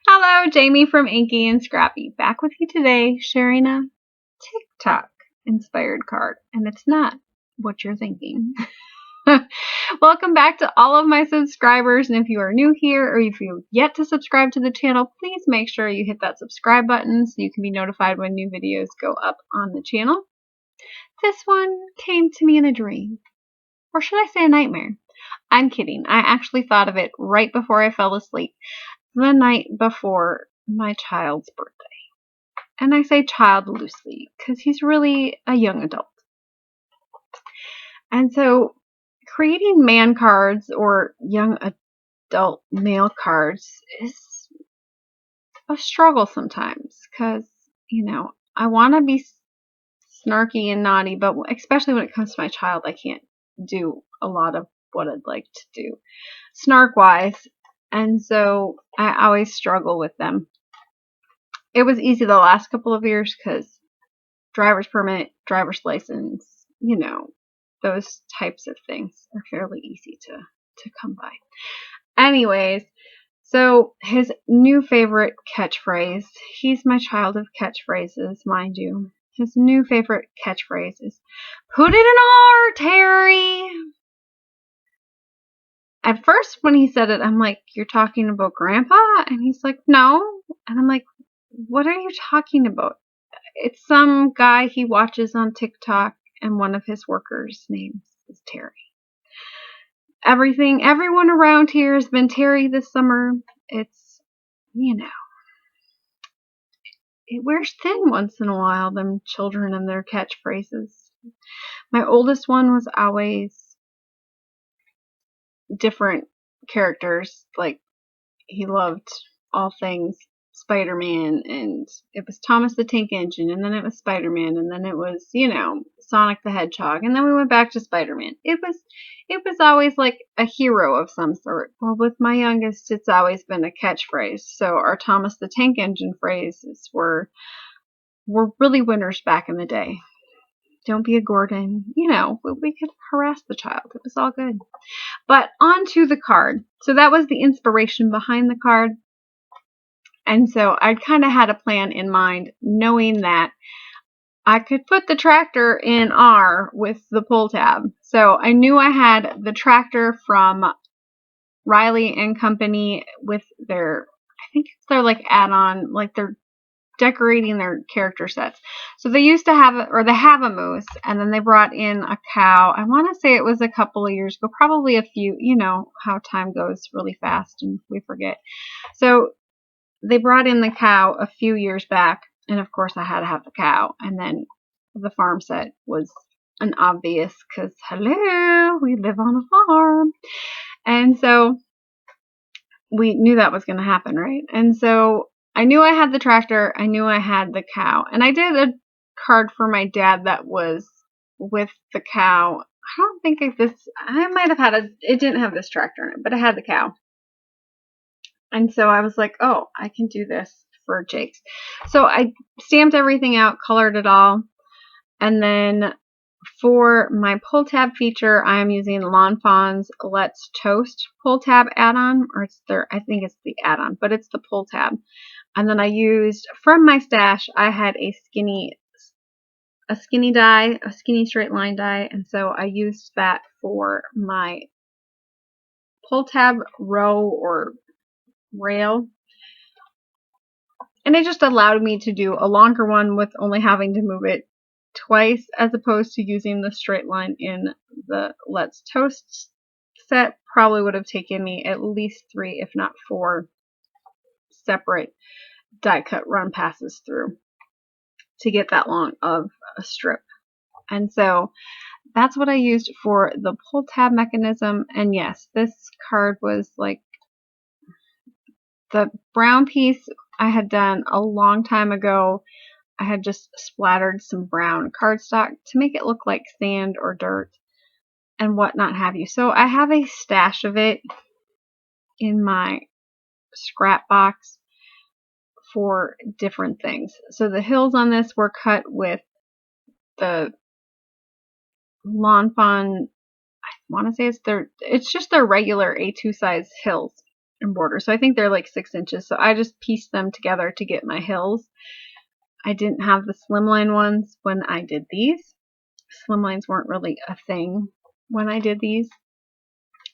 Hello, Jaime from Inky and Scrappy, back with you today, sharing a TikTok inspired card, and it's not what you're thinking. Welcome back to all of my subscribers, and if you are new here or if you've yet to subscribe to the channel, please make sure you hit that subscribe button so you can be notified when new videos go up on the channel. This one came to me in a dream, or should I say a nightmare? I'm kidding. I actually thought of it right before I fell asleep, the night before my child's birthday. And I say child loosely because he's really a young adult. And so creating man cards or young adult male cards is a struggle sometimes because, I want to be snarky and naughty, but especially when it comes to my child, I can't do a lot of what I'd like to do snark-wise. And so I always struggle with them. It was easy the last couple of years because driver's permit, driver's license, those types of things are fairly easy to come by. Anyways, so his new favorite catchphrase, he's my child of catchphrases, mind you. His new favorite catchphrase is, "Put it in R, Terry." At first, when he said it, I'm like, "You're talking about Grandpa?" And he's like, "No." And I'm like, "What are you talking about?" It's some guy he watches on TikTok, and one of his workers' names is Terry. Everyone around here has been Terry this summer. It's, it wears thin once in a while, them children and their catchphrases. My oldest one was always different characters. Like, he loved all things Spider-Man, and it was Thomas the Tank Engine, and then it was Spider-Man, and then it was, Sonic the Hedgehog, and then we went back to Spider-Man. It was always like a hero of some sort. Well, with my youngest, it's always been a catchphrase. So our Thomas the Tank Engine phrases were really winners back in the day. Don't be a Gordon. We could harass the child. It was all good. But on to the card. So that was the inspiration behind the card. And so I kind of had a plan in mind, knowing that I could put the tractor in R with the pull tab. So I knew I had the tractor from Riley and Company with their, I think it's their like add-on, like they're decorating their character sets. So they used to have, they have a moose, and then they brought in a cow. I want to say it was a couple of years ago, probably a few, how time goes really fast and we forget. So they brought in the cow a few years back, and of course I had to have the cow. And then the farm set was an obvious, because hello, we live on a farm. And so we knew that was going to happen, right? And so I knew I had the tractor, I knew I had the cow, and I did a card for my dad that was with the cow. I don't think I might have had it didn't have this tractor in it, but it had the cow. And so I was like, oh, I can do this for Jake's. So I stamped everything out, colored it all, and then for my pull tab feature, I am using Lawn Fawn's Let's Toast pull tab add-on, or I think it's the add-on, but it's the pull tab. And then I used, from my stash, I had a skinny die, a skinny straight line die, and so I used that for my pull tab row or rail. And it just allowed me to do a longer one with only having to move it twice, as opposed to using the straight line in the Let's Toast set. Probably would have taken me at least 3, if not 4 separate die cut run passes through to get that long of a strip. And so that's what I used for the pull tab mechanism. And yes, this card was like, the brown piece I had done a long time ago. I had just splattered some brown cardstock to make it look like sand or dirt and whatnot have you. So I have a stash of it in my scrap box for different things. So the hills on this were cut with the Lawn Fawn, I want to say it's just their regular A2 size hills. in border. So I think they're like 6 inches. So I just pieced them together to get my hills. I didn't have the slimline ones when I did these. Slimlines weren't really a thing when I did these.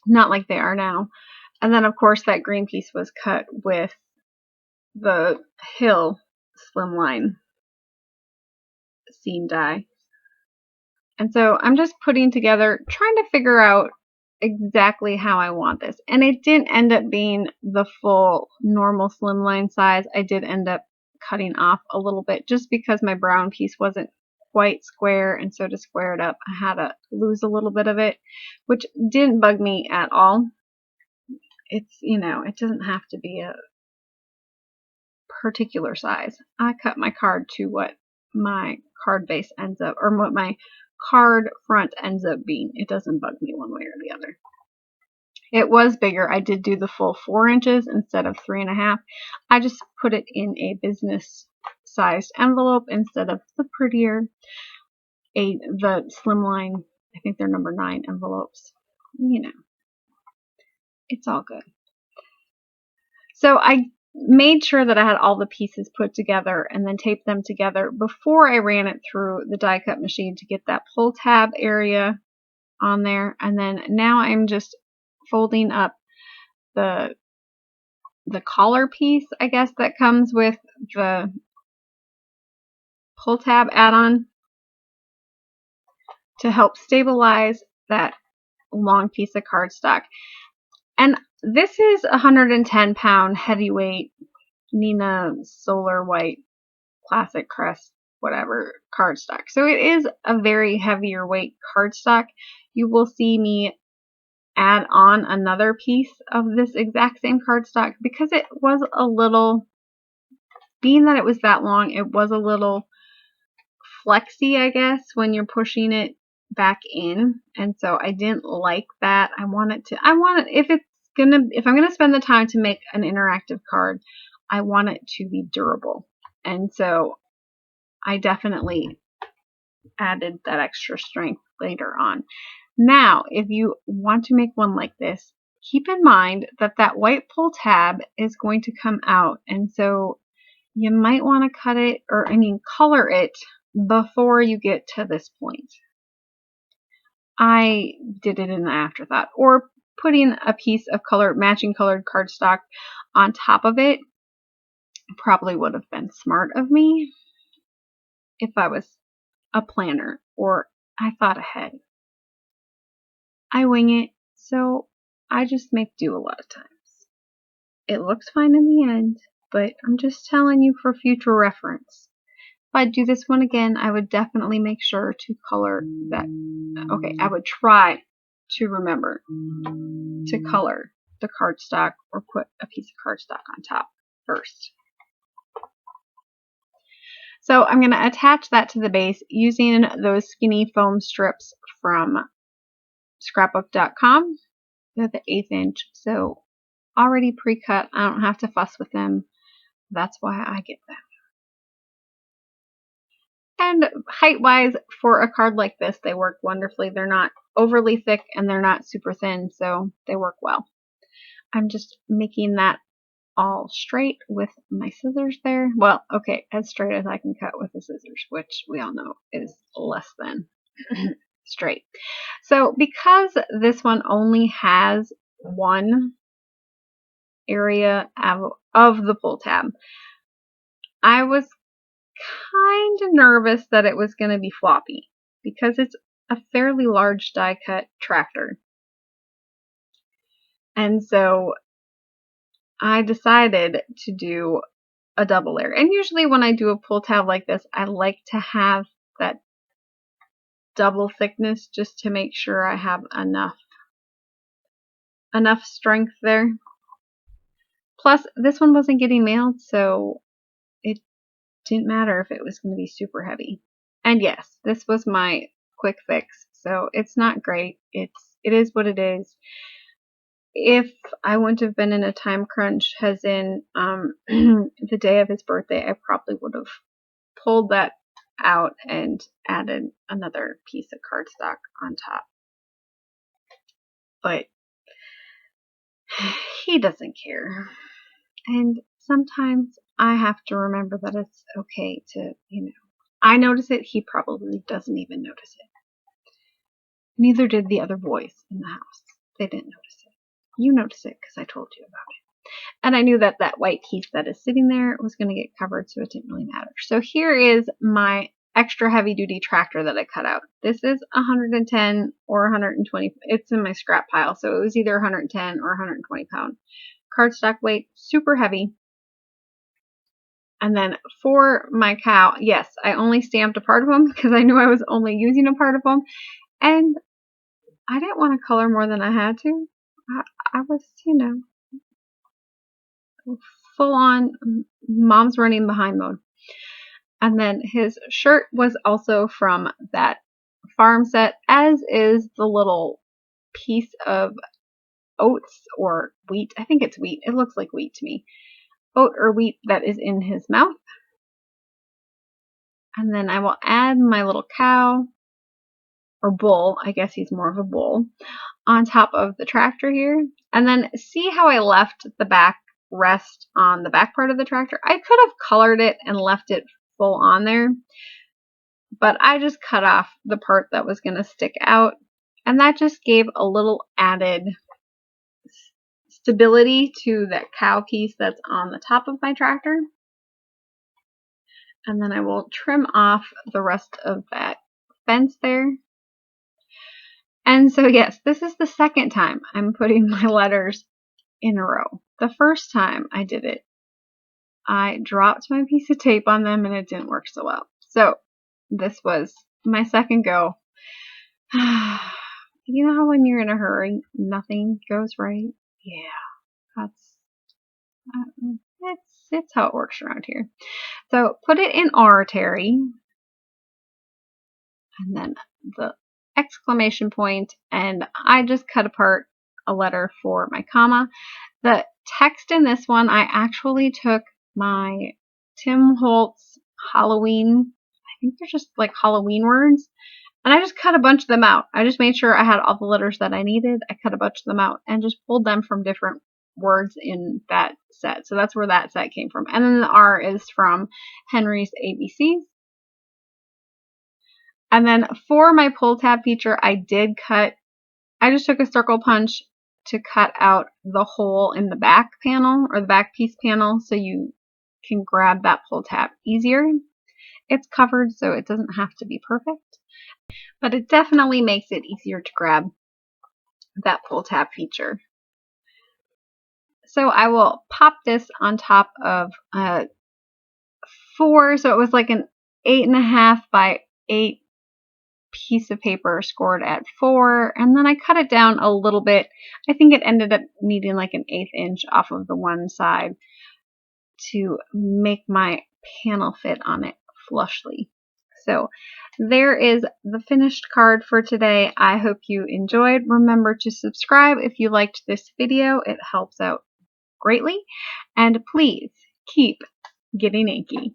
Not like they are now. And then of course that green piece was cut with the hill slimline seam die. And so I'm just putting together, trying to figure out exactly how I want this. And it didn't end up being the full normal slimline size. I did end up cutting off a little bit just because my brown piece wasn't quite square, and so to square it up I had to lose a little bit of it, which didn't bug me at all. It's, you know, it doesn't have to be a particular size. I cut my card to what my card base ends up, or what my card front ends up being. It doesn't bug me one way or the other. It was bigger. I did do the full 4 inches instead of 3.5. I just put it in a business sized envelope instead of the prettier the slimline. I think they're number 9 envelopes. You know, it's all good. So I made sure that I had all the pieces put together and then taped them together before I ran it through the die cut machine to get that pull tab area on there. And then now I'm just folding up the collar piece, I guess, that comes with the pull tab add-on to help stabilize that long piece of cardstock. And this is 110-pound heavyweight Nina Solar White Classic Crest, whatever, cardstock. So it is a very heavier weight cardstock. You will see me add on another piece of this exact same cardstock because it was a little, being that it was that long, it was a little flexy, I guess, when you're pushing it back in. And so I didn't like that. I want it, if I'm gonna spend the time to make an interactive card, I want it to be durable. And so I definitely added that extra strength later on. Now, if you want to make one like this, keep in mind that that white pull tab is going to come out, and so you might want to color it before you get to this point. I did it in the afterthought, or putting a piece of matching colored cardstock on top of it probably would have been smart of me if I was a planner or I thought ahead. I wing it, so I just make do a lot of times. It looks fine in the end, but I'm just telling you for future reference. If I do this one again, I would definitely make sure to color that. Okay, I would try to remember to color the cardstock or put a piece of cardstock on top first. So I'm going to attach that to the base using those skinny foam strips from scrapbook.com. They're the 1/8 inch, so already pre-cut. I don't have to fuss with them. That's why I get them. And height-wise, for a card like this, they work wonderfully. They're not overly thick and they're not super thin, so they work well. I'm just making that all straight with my scissors there. Well, okay, as straight as I can cut with the scissors, which we all know is less than straight. So because this one only has one area of the pull tab, I was kind of nervous that it was going to be floppy because it's a fairly large die cut tractor. And so I decided to do a double layer. And usually when I do a pull tab like this, I like to have that double thickness just to make sure I have enough strength there. Plus, this one wasn't getting mailed, so it didn't matter if it was going to be super heavy. And yes, this was my quick fix, so it's not great. It is what it is. If I wouldn't have been in a time crunch, as in the day of his birthday, I probably would have pulled that out and added another piece of cardstock on top. But he doesn't care. And sometimes I have to remember that it's okay to, I notice it. He probably doesn't even notice it. Neither did the other boys in the house. They didn't notice it. You notice it because I told you about it. And I knew that that white piece that is sitting there was going to get covered, so it didn't really matter. So here is my extra heavy duty tractor that I cut out. This is 110 or 120. It's in my scrap pile, so it was either 110 or 120 pound cardstock weight, super heavy. And then for my cow, yes, I only stamped a part of them because I knew I was only using a part of them. And I didn't want to color more than I had to. I was, full on mom's running behind mode. And then his shirt was also from that farm set, as is the little piece of oats or wheat. I think it's wheat. It looks like wheat to me. Oat or wheat that is in his mouth. And then I will add my little cow, or bull, I guess he's more of a bull, on top of the tractor here. And then see how I left the back rest on the back part of the tractor? I could have colored it and left it full on there, but I just cut off the part that was going to stick out, and that just gave a little added stability to that cow piece that's on the top of my tractor. And then I will trim off the rest of that fence there. And so yes, this is the second time I'm putting my letters in a row. The first time I did it, I dropped my piece of tape on them and it didn't work so well. So this was my second go. You know how when you're in a hurry, nothing goes right? Yeah, it's how it works around here. So put it in artery, and then the exclamation point, and I just cut apart a letter for my comma. The text in this one, I actually took my Tim Holtz Halloween, I think they're just like Halloween words, and I just cut a bunch of them out. I just made sure I had all the letters that I needed. I cut a bunch of them out and just pulled them from different words in that set. So that's where that set came from. And then the R is from Henry's ABCs. And then for my pull tab feature, I just took a circle punch to cut out the hole in the back panel, or the back piece panel, so you can grab that pull tab easier. It's covered, so it doesn't have to be perfect, but it definitely makes it easier to grab that pull tab feature. So I will pop this on top of 4, so it was like an 8.5 by 8 piece of paper scored at 4, and then I cut it down a little bit. I think it ended up needing like an 1/8 inch off of the one side to make my panel fit on it flushly. So there is the finished card for today. I hope you enjoyed. Remember to subscribe if you liked this video. It helps out greatly. And please keep getting inky.